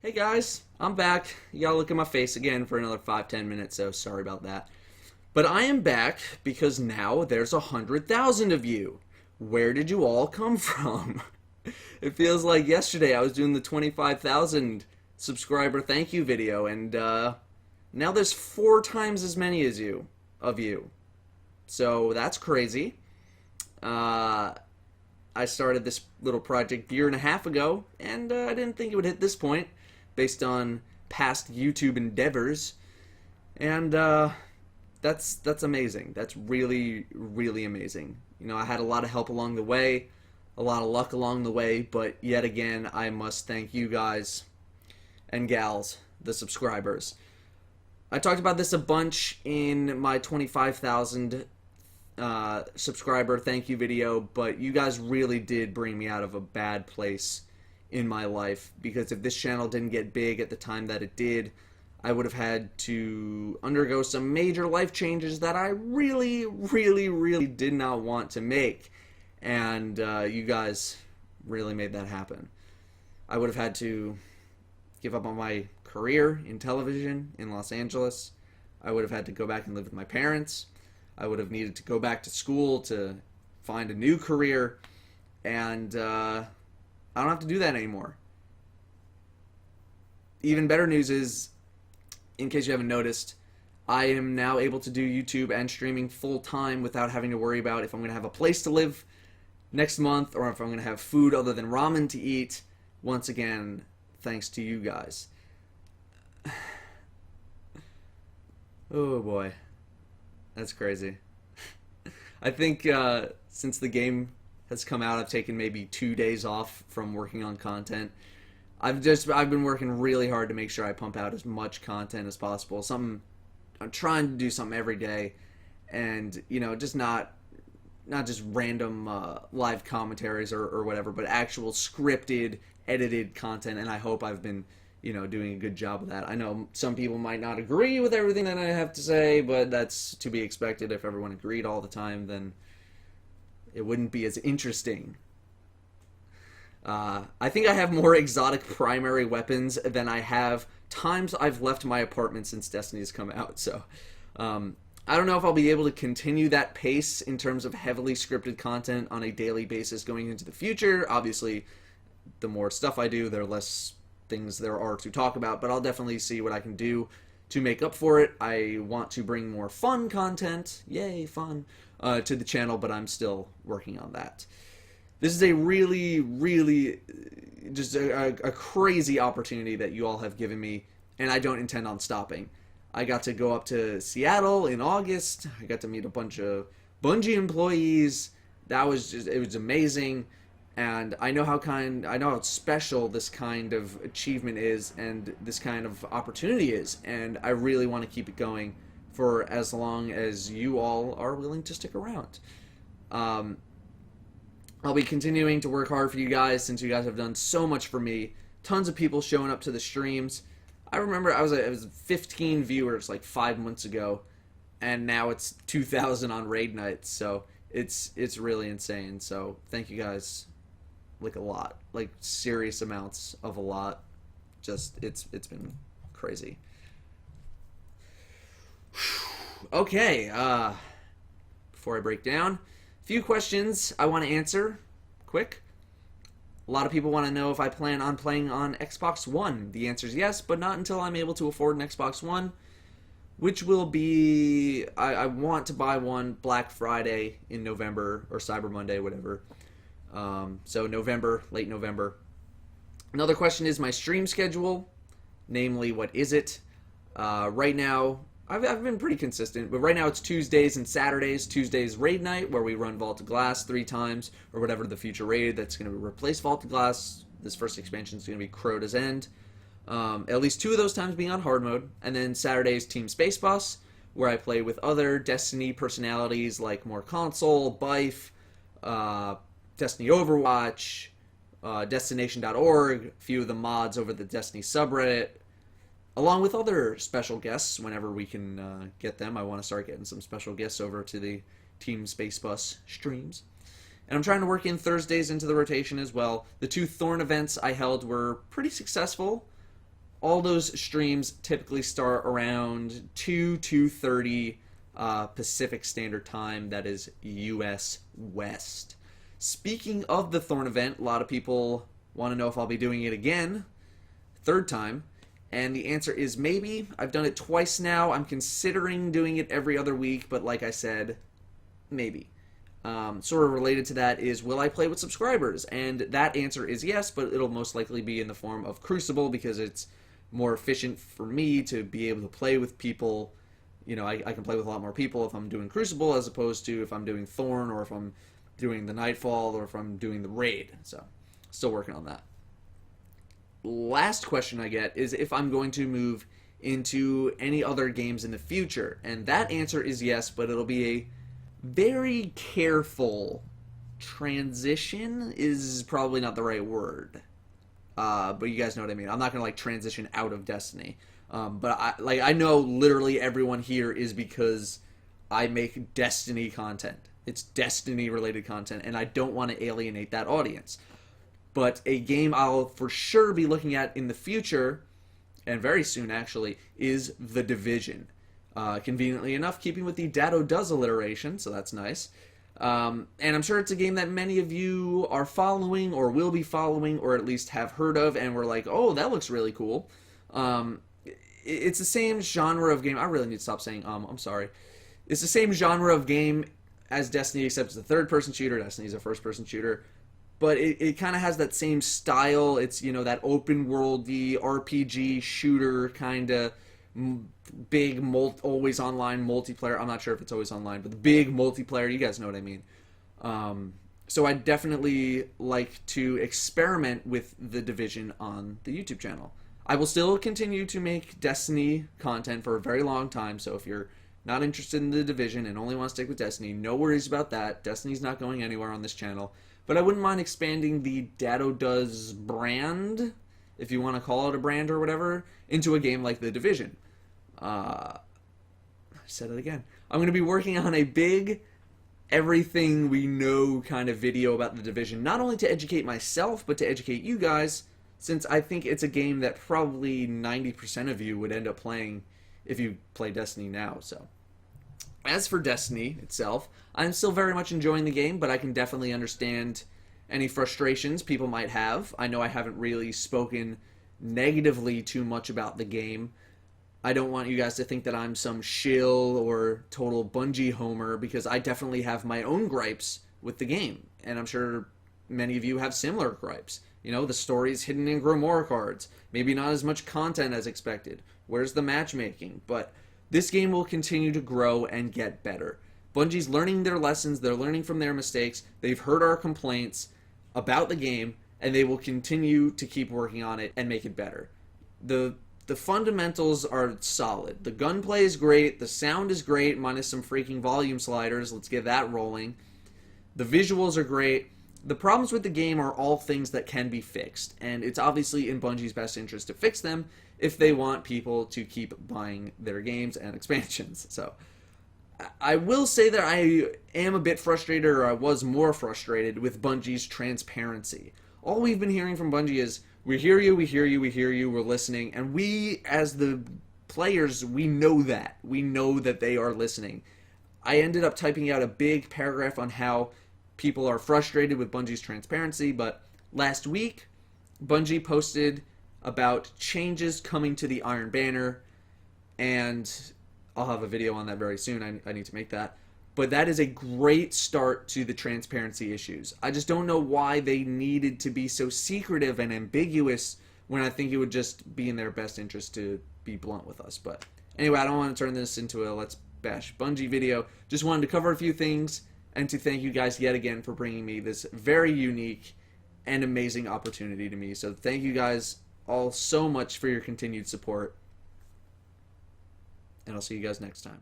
Hey guys, I'm back. You gotta look at my face again for another 5-10 minutes, so sorry about that. But I am back because now there's 100,000 of you. Where did you all come from? It feels like yesterday I was doing the 25,000 subscriber thank you video, and now there's 4 times as many as you. So that's crazy. Uh, I started this little project a year and a half ago, and I didn't think it would hit this point based on past YouTube endeavors. And that's amazing. That's really, really amazing. You know, I had a lot of help along the way, a lot of luck along the way, but yet again, I must thank you guys and gals, the subscribers. I talked about this a bunch in my 25,000 subscriber thank you video, but you guys really did bring me out of a bad place in my life, because if this channel didn't get big at the time that it did, I would have had to undergo some major life changes that I really, really, really did not want to make. And you guys really made that happen. I would have had to give up on my career in television in Los Angeles. I would have had to go back and live with my parents. I would have needed to go back to school to find a new career. And I don't have to do that anymore. Even better news is, in case you haven't noticed, I am now able to do YouTube and streaming full time without having to worry about if I'm going to have a place to live next month or if I'm going to have food other than ramen to eat. Once again, thanks to you guys. Oh boy. That's crazy. I think since the game has come out, I've taken maybe 2 days off from working on content. I've been working really hard to make sure I pump out as much content as possible. I'm trying to do something every day, and just not just random live commentaries or whatever, but actual scripted, edited content. And I hope I've been doing a good job of that. I know some people might not agree with everything that I have to say, but that's to be expected. If everyone agreed all the time, then it wouldn't be as interesting. I think I have more exotic primary weapons than I have times I've left my apartment since Destiny's come out. So I don't know if I'll be able to continue that pace in terms of heavily scripted content on a daily basis going into the future. Obviously, the more stuff I do, the less things there are to talk about, but I'll definitely see what I can do to make up for it. I want to bring more fun content, yay, fun, to the channel, but I'm still working on that. This is a really, really just a crazy opportunity that you all have given me, and I don't intend on stopping. I got to go up to Seattle in August. I got to meet a bunch of Bungie employees. It was amazing. And I know how special this kind of achievement is and this kind of opportunity is. And I really want to keep it going for as long as you all are willing to stick around. I'll be continuing to work hard for you guys since you guys have done so much for me. Tons of people showing up to the streams. I remember it was 15 viewers like 5 months ago, and now it's 2,000 on raid nights. So it's really insane. So thank you guys. Like a lot, like serious amounts of a lot. Just it's been crazy. Okay, before I break down, a few questions I want to answer quick. A lot of people want to know if I plan on playing on Xbox One. The answer is yes, but not until I'm able to afford an Xbox One, which will be, I want to buy one Black Friday in November or Cyber Monday, whatever. So November, late November. Another question is my stream schedule, namely, what is it? Right now, I've been pretty consistent, but right now it's Tuesdays and Saturdays. Tuesdays raid night, where we run Vault of Glass 3 times, or whatever the future raid that's going to replace Vault of Glass. This first expansion is going to be Crota's End. At least 2 of those times being on hard mode. And then Saturdays Team Space Bus, where I play with other Destiny personalities like More Console, Bife, Destiny Overwatch, Destination.org, a few of the mods over the Destiny subreddit, along with other special guests whenever we can get them. I want to start getting some special guests over to the Team Space Bus streams. And I'm trying to work in Thursdays into the rotation as well. The 2 Thorn events I held were pretty successful. all those streams typically start around 2:30 Pacific Standard Time. That is US West. Speaking of the Thorn event, a lot of people want to know if I'll be doing it again, third time, and the answer is maybe. I've done it twice now. I'm considering doing it every other week, but like I said, maybe. Sort of related to that is, will I play with subscribers? And that answer is yes, but it'll most likely be in the form of Crucible because it's more efficient for me to be able to play with people. You know, I can play with a lot more people if I'm doing Crucible as opposed to if I'm doing Thorn or if I'm doing the Nightfall or if I'm doing the Raid. So, still working on that. Last question I get is if I'm going to move into any other games in the future. And that answer is yes, but it'll be a very careful transition is probably not the right word. But you guys know what I mean. I'm not going to like transition out of Destiny. But I know literally everyone here is because I make Destiny content. It's Destiny related content and I don't want to alienate that audience. But a game I'll for sure be looking at in the future, and very soon actually, is The Division. Conveniently enough, keeping with the Datto does alliteration, so that's nice. And I'm sure it's a game that many of you are following, or will be following, or at least have heard of, and were like, oh, that looks really cool. It's the same genre of game. I really need to stop saying I'm sorry. It's the same genre of game as Destiny, except it's a third-person shooter. Destiny's a first-person shooter. But it kind of has that same style. It's, you know, that open-worldy RPG shooter kind of big, always online multiplayer. I'm not sure if it's always online, but the big multiplayer, you guys know what I mean. So I definitely like to experiment with The Division on the YouTube channel. I will still continue to make Destiny content for a very long time, so if you're not interested in The Division and only want to stick with Destiny, no worries about that. Destiny's not going anywhere on this channel. But I wouldn't mind expanding the Datto Does brand, if you want to call it a brand or whatever, into a game like The Division. I said it again. I'm going to be working on a big everything we know kind of video about The Division, not only to educate myself, but to educate you guys, since I think it's a game that probably 90% of you would end up playing if you play Destiny now, so. As for Destiny itself, I'm still very much enjoying the game, but I can definitely understand any frustrations people might have. I know I haven't really spoken negatively too much about the game. I don't want you guys to think that I'm some shill or total Bungie homer, because I definitely have my own gripes with the game, and I'm sure many of you have similar gripes. You know, the story's hidden in Grimoire cards, maybe not as much content as expected. Where's the matchmaking? But this game will continue to grow and get better. Bungie's learning their lessons, they're learning from their mistakes, they've heard our complaints about the game, and they will continue to keep working on it and make it better. The fundamentals are solid. The gunplay is great, the sound is great, minus some freaking volume sliders, let's get that rolling. The visuals are great. The problems with the game are all things that can be fixed, and it's obviously in Bungie's best interest to fix them if they want people to keep buying their games and expansions. So I will say that I am a bit frustrated, or I was more frustrated, with Bungie's transparency. All we've been hearing from Bungie is, we hear you, we hear you, we hear you, we're listening, and we, as the players, we know that. We know that they are listening. I ended up typing out a big paragraph on how people are frustrated with Bungie's transparency, but last week, Bungie posted about changes coming to the Iron Banner, and I'll have a video on that very soon. I need to make that. But that is a great start to the transparency issues. I just don't know why they needed to be so secretive and ambiguous when I think it would just be in their best interest to be blunt with us. But anyway, I don't want to turn this into a Let's Bash Bungie video. Just wanted to cover a few things and to thank you guys yet again for bringing me this very unique and amazing opportunity to me. So thank you guys all so much for your continued support, and I'll see you guys next time.